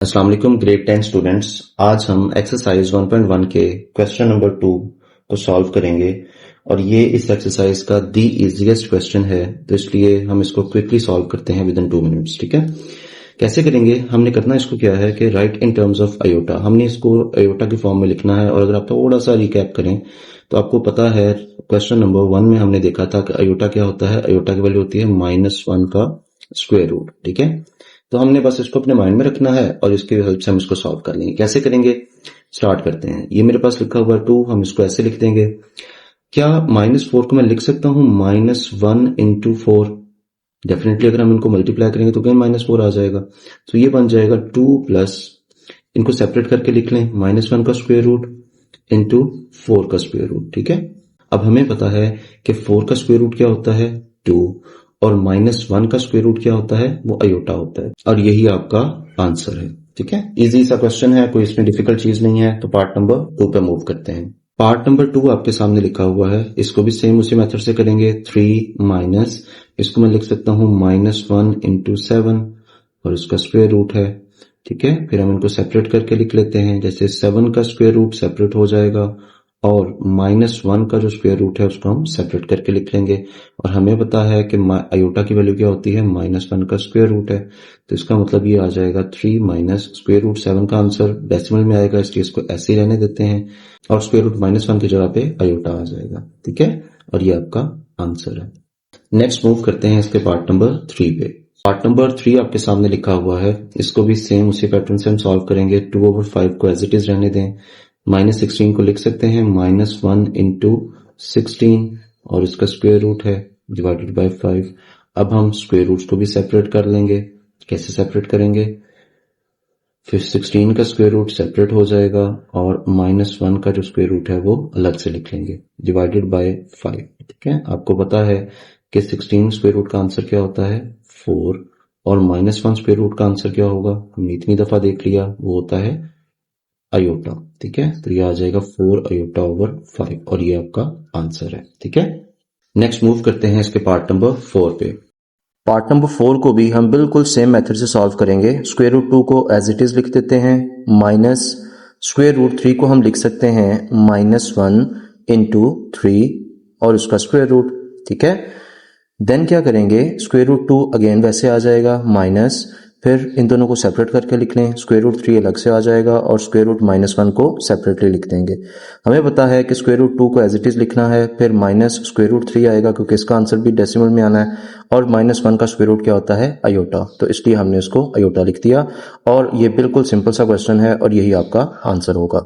अस्सलाम वालेकुम grade 10 students. आज हम एक्सरसाइज 1.1 के क्वेश्चन नंबर 2 को सॉल्व करेंगे और ये इस एक्सरसाइज का दी इजीएस्ट क्वेश्चन है, तो इसलिए हम इसको क्विकली सॉल्व करते हैं विद इन 2 मिनट्स। ठीक है, कैसे करेंगे? हमने करना इसको क्या है कि right in terms of iota, हमने इसको आयोटा की फॉर्म में लिखना है। और अगर आप थोड़ा सा रिकैप करें तो आपको पता है क्वेश्चन नंबर 1 में हमने देखा था कि आयोटा क्या होता है। आयोटा की वैल्यू होती है -1 का स्क्वायर रूट। ठीक है, तो हमने बस इसको अपने माइंड में रखना है और इसकी हेल्प से हम इसको सॉल्व कर लेंगे। कैसे करेंगे, स्टार्ट करते हैं। ये मेरे पास लिखा हुआ 2, हम इसको ऐसे लिख देंगे। क्या -4 को मैं लिख सकता हूं -1 इंटू 4? डेफिनेटली अगर हम इनको मल्टीप्लाई करेंगे तो अगेन -4 आ जाएगा। तो ये बन जाएगा 2 प्लस, इनको सेपरेट करके लिख लें, -1 का स्क्वायर रूट इंटू 4 का स्क्वायर रूट। ठीक है, अब हमें पता है कि 4 का स्क्वायर रूट क्या होता है 2, और -1 का स्क्वायर रूट क्या होता है, वो आयोटा होता है। और यही आपका आंसर है। ठीक है, इजी सा क्वेश्चन है, कोई इसमें डिफिकल्ट चीज नहीं है। तो पार्ट नंबर 2 पे मूव करते हैं। पार्ट नंबर 2 आपके सामने लिखा हुआ है, इसको भी सेम उसी मेथड से करेंगे। 3 माइनस, इसको मैं लिख सकता हूं -1 इंटू 7 और इसका स्क्वायर रूट है। ठीक है, फिर हम इनको सेपरेट करके लिख लेते हैं। जैसे 7 का स्क्वायर रूट सेपरेट हो जाएगा और -1 का जो स्क्वायर रूट है उसको हम सेपरेट करके लिख लेंगे। और हमें पता है कि आयोटा की वैल्यू क्या होती है, -1 का स्क्वायर रूट है। तो इसका मतलब ये आ जाएगा 3 माइनस स्क्वायर रूट 7 का आंसर डेसिमल में आएगा, इसलिए इसको ऐसे ही रहने देते हैं और स्क्वायर रूट -1 की जगह पे आयोटा आ जाएगा। ठीक है, और ये आपका आंसर है। नेक्स्ट मूव करते हैं इसके पार्ट नंबर 3 पे। पार्ट नंबर 3 आपके सामने लिखा हुआ है, इसको भी सेम उसी पैटर्न से हम सॉल्व करेंगे। 2/5 को एज इट इज रहने दें। -16 को लिख सकते हैं -1 इंटू 16 और इसका स्क्वायर रूट है डिवाइडेड बाय 5। अब हम स्क्वायर रूट्स को भी सेपरेट कर लेंगे। कैसे सेपरेट करेंगे, फिर 16 का स्क्वायर रूट सेपरेट हो जाएगा और -1 का जो स्क्वायर रूट है वो अलग से लिख लेंगे डिवाइडेड बाय 5। ठीक है, आपको पता है कि 16 स्क्वायर रूट का आंसर क्या होता है 4 और -1 स्क्वायर रूट का आंसर क्या होगा, हमने इतनी दफा देख लिया, वो होता है आयोटा। ठीक है, तो ये आ जाएगा 4 आयोटा ओवर 5 और ये आपका आंसर है। ठीक है, नेक्स्ट मूव करते हैं इसके पार्ट नंबर 4 पे। पार्ट नंबर 4 को भी हम बिल्कुल सेम मेथड से सॉल्व करेंगे। स्क्वायर रूट 2 को एज इट इज लिख देते हैं, माइनस स्क्वायर रूट 3 को हम लिख सकते हैं -1 इंटू 3 और उसका स्क्वायर रूट। ठीक है, देन क्या करेंगे, स्क्वायर रूट 2 अगेन वैसे आ जाएगा माइनस, फिर इन दोनों को सेपरेट करके लिख लें, स्क्वायर रूट 3 अलग से आ जाएगा और स्क्वायर रूट -1 को सेपरेटली लिख देंगे। हमें पता है कि स्क्वायर रूट 2 को एज इट इज लिखना है, फिर माइनस स्क्वायर रूट 3 आएगा क्योंकि इसका आंसर भी डेसिमल में आना है, और -1 का स्क्वायर रूट क्या होता है आयोटा, तो इसलिए हमने इसको आयोटा लिख दिया। और ये बिल्कुल सिंपल सा क्वेश्चन है और यही आपका आंसर होगा।